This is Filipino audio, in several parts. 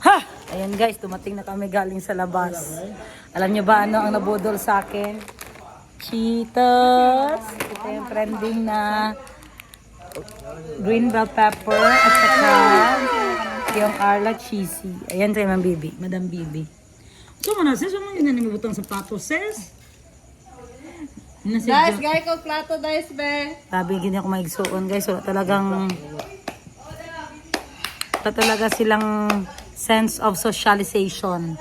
Ha! Ayan guys, tumating na kami galing sa labas. Alam niyo ba ano ang nabudol sa akin? Cheetos. Ito yung trending na green bell pepper at saka yung Arla cheesy. Ayan tayo, Madam Bibi. So, ano, sis? Ano yun na nimibutang sapatos, sis? Guys, gaya ko plato, guys, be. Sabi, hindi ako maigsuon, guys. Wala talaga silang sense of socialization.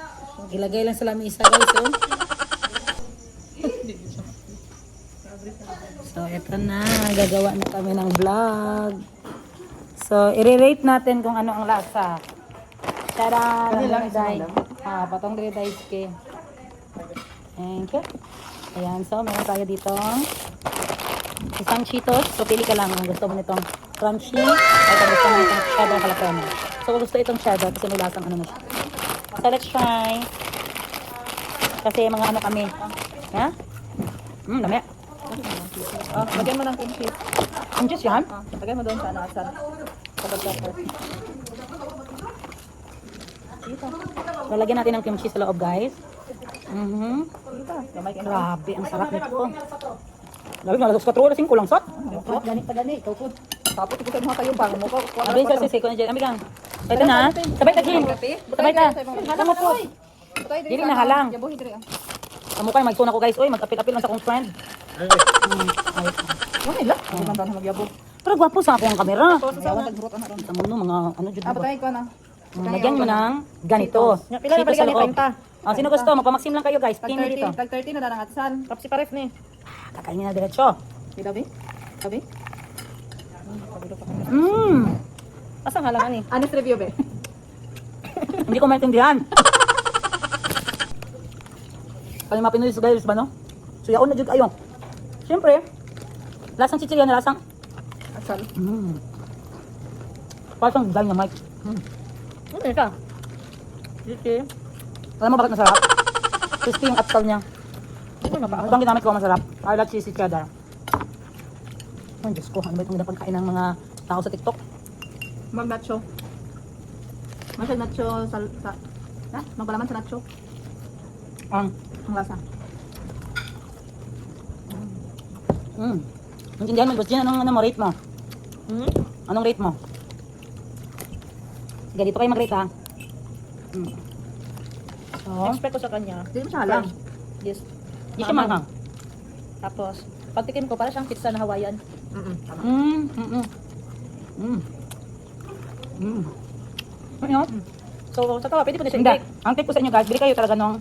Ilagay lang sa lamisa, guys, oh. So, ito na. Gagawa na kami ng vlog. So, i-rate natin kung ano ang lasa. Tara! Patong dili dahil ke. Thank you. Ayan, so meron tayo dito isang Cheetos. So, pili ka lang kung gusto mo nitong crunchy o kung gusto mo nitong cheddar jalapeno. So, kung gusto itong cheddar kasi may lasang ano na siya. So, let's try. Kasi mga ano kami. Ha? Dami. Lagyan mo ng kimchi. Ang juice yan? Lagyan mo doon sa asal. So, lagyan natin ng kimchi sa loob, guys. Gamay ka na. Grabe, ang sarap nito. Grabe, malagas 4 oras 5 lang, sot. Gani, ikaw po. Tapos ito mga kayo bang mo ko. Abin sa sisi ko na dyan. Amigang. Ito na. Sabay ta, Jin. Sabay ta. Kamu po. Dili na halang. Kamu pa, magsuna ko guys. Uy, magkapit-apit lang sa akong friend. Ano nila? Ano nang magyabo? Pero gwapo sa akong kamera. Yawan tagburot ana ron. Sa mundo, mga ano dyan. Patay ko na. Lagyan mo ng ganito. Pila na balikan ni 30. Sino gusto? Magpamaksim lang kayo guys. Pin dito. Tag 30 na darang atsan. Tapos si paref ni. Kakainin na diretso. Dabi? Dabi? Asang halangan ni? Honest review be. Hindi ko maintindihan. Kaya mga Pinoy guys ba no? So yaon na jud kayo. Siyempre, lasang chichirya na lasang. Asal. Parang dynamite. Ano ito? Chichi. Alam mo bakit masarap? Crispy yung apple niya. Ito ang ginamit ko masarap. Arla cheesy cheddar. Oh, Diyos ko. Ano ba itong pinapagkain ng mga tao sa TikTok? Mag nacho. Masal nacho sa magpalaman sa nacho. Ang lasa. Intindihan mo, Gustin, anong rate mo? Anong rate mo? Sige, dito kayo mag-rate ha. So, Expect ko sa kanya. Hindi mo siya halang. Yes. hindi siya manghang. Tapos, pagtikim ko, para siyang pizza na Hawaiian. Ano? So, sa tawa, pwede po na siya Hindi. i-bake. Ang tip ko sa inyo guys, bili kayo talaga nung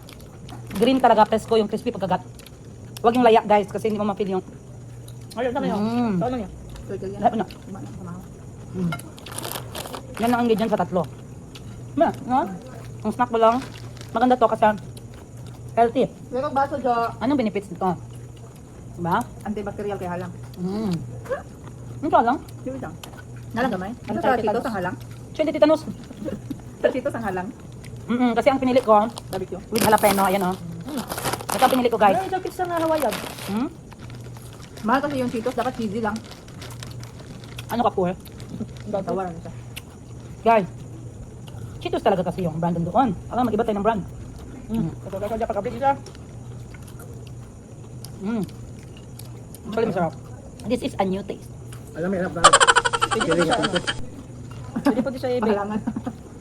green talaga, presko, yung crispy pagkagat. Huwag yung laya guys, kasi hindi mo ma-feel yung... Ayun, sama yun. So, ano niya? Lahat na. Yan ang ingredient sa tatlo. No? Ang snack mo lang. Maganda to kasi healthy. Pero baso jo, Anong benefits nito? Diba? antibacterial kaya halang. Ito lang. Yung isang. Nalang gamay? Ano sa Cheetos ang halang? Chili tetanus. Sa Cheetos ang halang? Kasi ang pinili ko, Barbecue. with jalapeno, ayan o. Ito ang pinili ko guys. Ay, yung pizza na Hawaiian. Mahal kasi yung Cheetos, dapat cheesy lang. Ano ka po eh? Tawaran siya. Guys, Cheetos talaga kasi yung brand doon. Alam, mag-iba tayo ng brand. Kapag ako dyan pagkabit siya. Actually, masarap. This is a new taste. Alam mo, hirap na. Pwede po siya, ano? Pwede po siya i-bake. Pahalangan.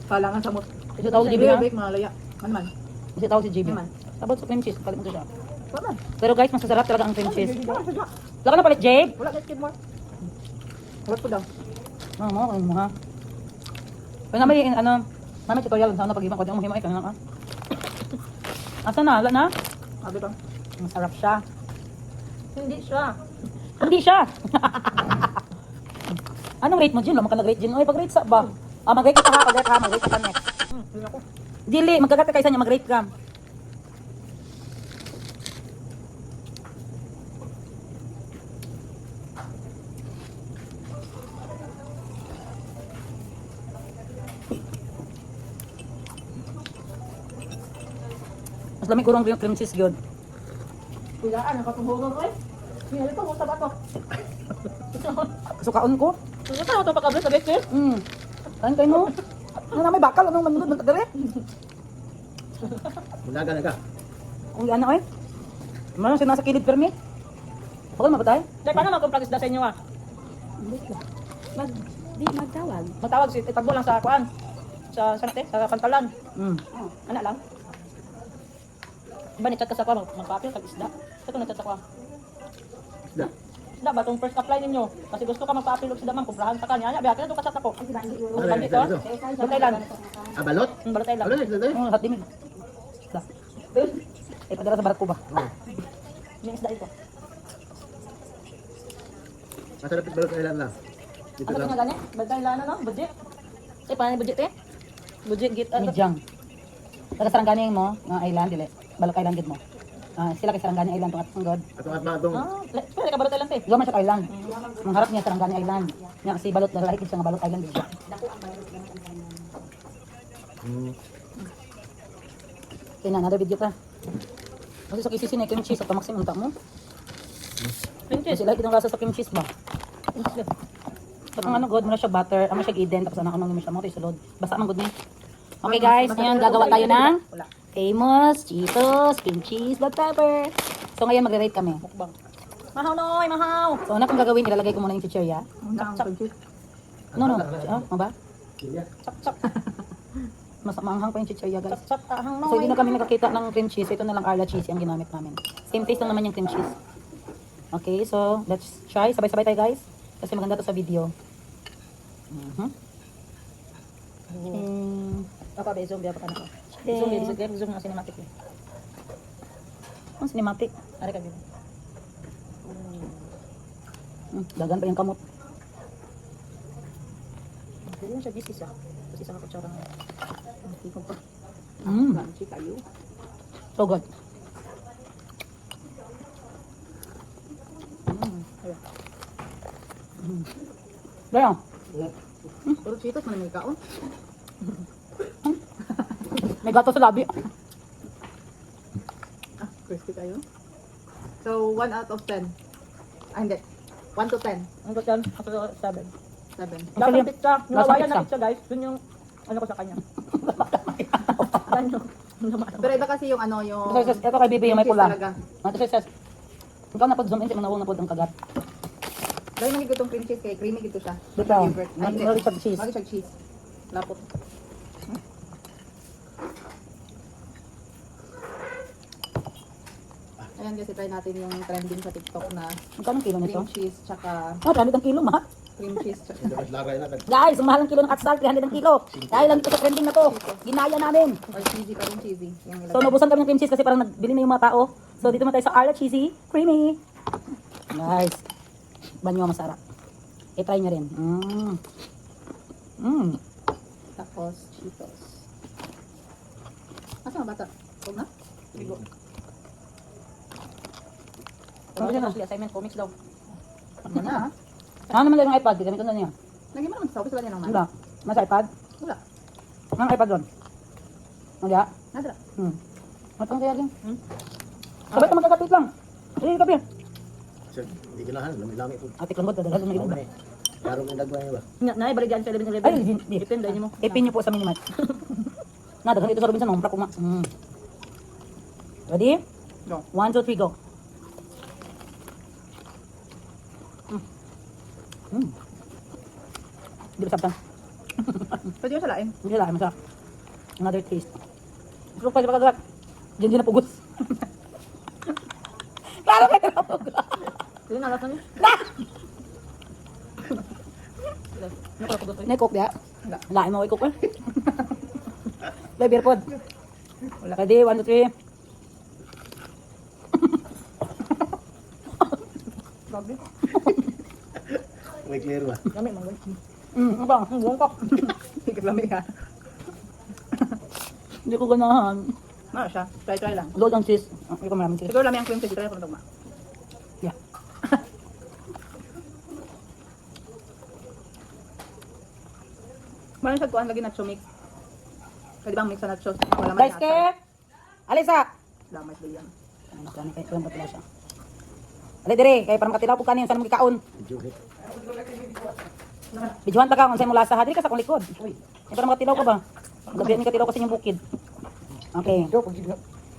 Pahalangan sa mot. Ito tawag si JB ha? I-bake, mga laya. Man. Ito tawag si JB. Naman. Sabot sa cream cheese. Palit mo siya. Wala. Pero guys, mas masarap talaga ang cream cheese. Wala ka na palit, Jabe? Wala, let's get more. Wala po daw. Kain mo ha. Pero namin, namin tutorial sa pag-ibang ko. Di mo himay ka na. Asa na? Wala na? Sabi ba? Masarap siya. Hindi siya. Hindi siya. Anong rate mo, Jin? Wala mo ka nag-rate, Jin. Oy, pag-rate sa ba? Mag-rate ka ha, mag-rate ka next. Hindi ako. Dili, magkagat ka kaysa niya, mag-rate ka. Mas lamig kurang cream cheese yun. Kulaan, nakatunghogan ko eh. Hinali ko mo sa bato. Sukaon ko. Ano ka ito pagkablit sa beke? Kain kayo no? Ano na may bakal, anong manunod, magkadali? Bunaga na ka. Kung ano eh. Meron siya nasa kilid permi. Okay, mabatay? Dahil paano magkumplang isda sa inyo ah? Di magtawag. Matawag si itagbo lang sa kuan. Sa sanate, sa pantalan. Ano lang? Iba ni chat ka sa kuan, magpapil kag isda. Ito na chat sa kuan. Isda. Isda ba tong first apply ninyo? Kasi gusto ka magpapil og isda man, kumprahan sa kanya. Nya, biya ka ka chat ako. Ano Bandit isda to? dito? Balotaylan. Balot? Balotaylan. Ano isda dito? Hot dimig. Isda. Eh, padala sa barat ko ba? Yung isda ito. Masarap yung balot sa ilan lang. Dito Ano lang. nga gani? Balotaylan no? Budget. Eh, paano yung budget eh? Budget git. Midyang. Taga Sarangani mo, nga island, dili. Balok island gid mo. Sila kay Sarangani Island tong atong god. Atong at mga Pwede ka balotaylan te. Gawa man siya island. Ang harap niya Sarangani Island. Nya kasi balot dala siya nga balot island gid siya. Okay na, another video pa. Kasi sa kisisi na cream cheese at maximum ta mo. Pinches. Kasi like itong rasa sa cream cheese ba? Tapos ang ano god, muna siya butter, ano siya eden, tapos anak mo siya mo tayo sulod. Basta man good ni. Okay guys, ngayon gagawa tayo ng famous Cheetos, cream cheese, black pepper. So ngayon magre-rate kami. Mukbang. Mahaw noy, mahaw. So una kong gagawin, ilalagay ko muna yung chichirya. Chap chap. No, ano ba? Chap chap. Mas maanghang pa yung chichirya guys. Chap chap ahang So noy. hindi na kami nakakita ng cream cheese, ito na lang Arla cheese ang ginamit namin. Same taste lang naman yung cream cheese. Okay, so let's try. Sabay-sabay tayo guys. Kasi maganda to sa video. Apa ba zoom biya pa kana ko. Zoom na cinematic eh. Ang cinematic. Ari ka dito. Dagan pa yung kamot. Hindi na siya busy siya. Kasi isang kutsara nga. Hindi ko pa. Crunchy kayo. So good. Kaya, Puro Cheetos man may kaon. may gato sa labi. Ah, crispy kayo. So, 1 out of 10. Ah, hindi. 1 to 10. Ang gutyan, ako 7. 7. Lasa ng pizza. Yung Lasa kawayan pizza. ng pizza guys. Yun yung ano ko sa kanya. Yan yung laman. Pero iba kasi yung ano, yung... Ito kay Bibi yung may cheese pula. talaga. Ito siya says, ikaw na po zoom in, si manawang na po ang kagat. Dahil nagigit itong cream cheese kay creamy gito siya. Dito, Favorite. Ay, hindi. mag-roll siya cheese. Mag-siya cheese. Lapot. Ayan kasi try natin yung trending sa TikTok na Magkano kilo nito? cream cheese tsaka Oh, 300 ang kilo, mahal. cream cheese tsaka Ito mas lagay na. Guys, ang mahal ng kilo ng hot salt, 300 ang kilo. Dahil lang ito sa trending na to. Ginaya namin. or cheesy pa rin cheesy. Yung So, nilagay. naubusan kami ng cream cheese kasi parang nagbili na yung mga tao. So, dito naman tayo sa Arla Cheesy, creamy. Guys, banyo masarap. I-try nyo rin. Tapos Cheetos. Asa ang bata? Huwag na? Bigo. Ano Ano yan, siya assignment comics daw. Ano na? Ano naman lang yung iPad? Gamit ko na niya. Lagi mo naman sa office wala niya ng Wala. Nasa iPad? Wala. Ang iPad doon? Wala. Nadra. Matang kaya din. Sabay ka magkakapit lang. Hindi kape. Sir, hindi kailangan. Lami-lami po. Ate Klambot, dadalhan ng ilong. Lami. Laro ng dagwa niya ba? Na, balik dyan sa 11-11. Ay, hindi. Depende niyo mo. Ipin niyo po sa minimart. Nadaghan ito sa Robinson. Umpra ko ma. Ready? Go. 1, 2, 3, go. Hindi ba sabtan? Pwede yung salain. Hindi lang, masarap. Another taste. Pero pwede pa kagagat. Diyan din na pugos. Klaro ka na pugos. Sige na, lasa niyo. May coke diya? Lain mo may coke eh. May beer pod. Ready? 1, 2, 3. Grabe. May clear ba? Lami, mangga. Ano ba? Ang buong ko. Higit lamig ha. Hindi ko ganahan. Ano siya? Try lang. Load ang cheese. Hindi ko maraming cheese. Siguro lamig ang cream cheese. Try ko na dogma. Yeah. Meron siya kuhan lagi nacho mix. Pwede bang mix sa nachos? Wala man Guys, ke! Alisa! Lamas ba yan? Ano ka ni kayo? Kailan ba siya? Ali dire, kay parang katilaw po kanin. Saan mo kikaon? Medyo hit. Bijuan ta ka kung sa'yo mo lasa ha. Dili ka sa akong likod. Ito na makatilaw ka ba? Gabi ni katilaw kasi yung bukid. Okay.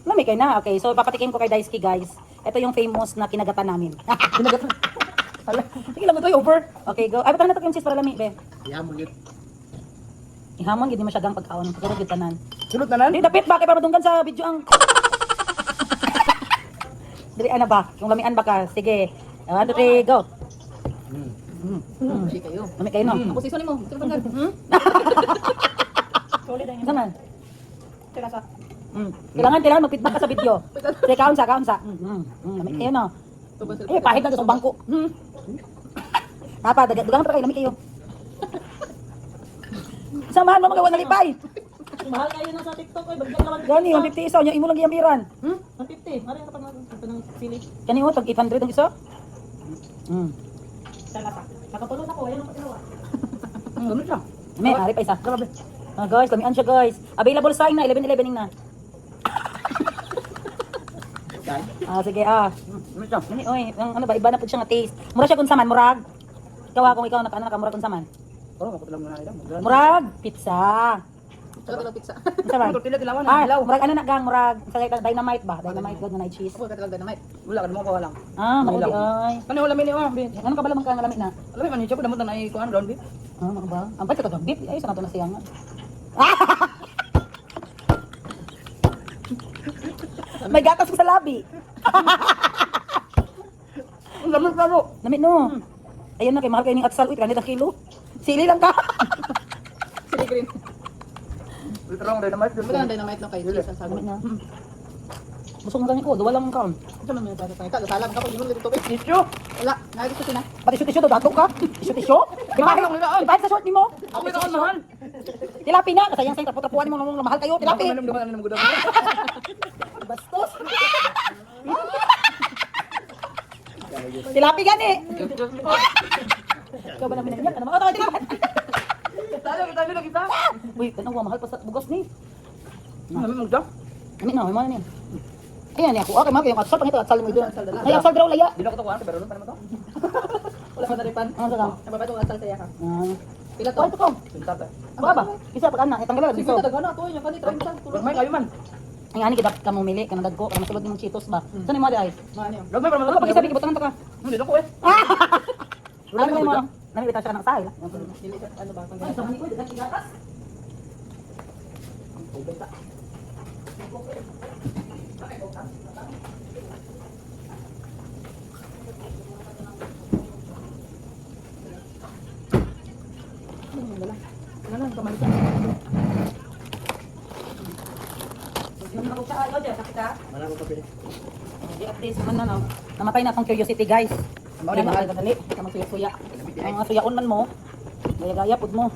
Lami kayo na. Okay, so papatikin ko kay Daisuke guys. Ito yung famous na kinagatan namin. Kinagatan? Sige lang ito over. Okay, go. Ay, batang na ito yung cheese para lami, be. Ihamon yun. Ihamon, hindi masyadang pagkaon. Pagkaon yung tanan. Sulot na nan? Hindi, dapit ba? Kaya para madunggan sa video ang... Dili, ano ba? Kung lamian ba ka? Sige. 1, 2, 3, go. Hindi kayo. Lami kayo, no? Ako seasonin mo. Ito tanggal. Solid ang Saan man? terasa. Kailangan mag-feedback ka sa video. Sige, kaon sa. Lami kayo, no? Eh, pahit na sa bangko. Papa, dugang pa kayo, lami kayo. Samahan mo magawa ng lipay. Mahal kayo na sa TikTok eh. Bagyan naman. Gani, 150 isa. Imo lang giyambiran. 150. Mara kapag ito ng sili. Kani mo, tag 800 ang isa? Terasa. Nakatulog ako. Ayan ang patilawa. Ganun siya. May, ari pa isa. Grabe. Guys, lamian siya guys. Available sa na, 11-11 na. Sige, Ano siya? Gani, oy, ano ba, iba na po siya nga taste. Mura siya kung saman, murag. Ikaw kung ikaw nakamurag kung saman. Oh, mapatilaw mo na nila. Murag, pizza. Tagal pizza. Isa ba? Tortilla tilawan na. Hilaw. Murag ano na gang, murag. Dynamite ba? Dynamite god na night cheese. Ako katagal dynamite. Wala ka mo lang. Mauli ay. Ano wala mini mo? Ano ka ba lamang kang lamig na? Alam mo man siya ko damot na ay kuan ground beef. Ano ba? Ampay ka to beef. Ay, sa nato na siyang. May gatas ko sa labi. Ang lamig lalo. Lamig no. Ayun na kay mahal kayo ning atsal. Uy, kanina kilo. Sili lang ka. Sili green. Ito lang dynamite. Ba't ang dynamite no kay cheese ang sabi? Lamig na. Busog na kami ko. Gawa lang ka. Ito lang yung tatay. Salam ka pag inom dito tubig. Tissue. Wala. Nagigusto na. Pati tisyo daw dato ka. Tisyo. Di ba? Di ba sa short nimo? Ako ito ang mahal. Tilapi na. Kasayang sayang tapo-tapuan mo namang mahal kayo. Tilapi. Duman gudang. Bastos. Tilapi gani. Ikaw ba namin nangyay? Ano ba? Tilapi. Kita. Uy, tanawa, mahal pa sa bugos ni. Lamig mo daw. Ano na, may mga na ayan, ako. Okay, mga kayong atsal. Pangito, atsal mo doon. Ay, atsal daw laya. Di na ko to kuan pero pa naman to. Wala pa taripan. Ano sa lang? Nababato ang asal saya ka. Pila to? Oh, ito ko. Pinta ta. Baka ba? Isa, pag ana, itanggal lang. Sige, Dito. talaga na to. Yung kanit, 30. Wag may kayo man. Ay, ani, kita ka mumili. Kanang dagko. Kanang sulod ng Cheetos ba? Saan yung mga ay? Mano yun? Wag may para Ano, mo. pag isabi, kibutangan to ka. Hindi ko eh. Ano mo? Namibita siya ka ng sahil. Dili ka, ano ba? Pang Ay, sa maniko, dagat igatas. Ano lang, kamali ka. Mana ko kapili. At least, man na, no? Namatay na akong curiosity, guys. Mao di mahal. Kadali, ka magsuya-suya. Ang mga suyaon man mo, gaya-gaya pud mo.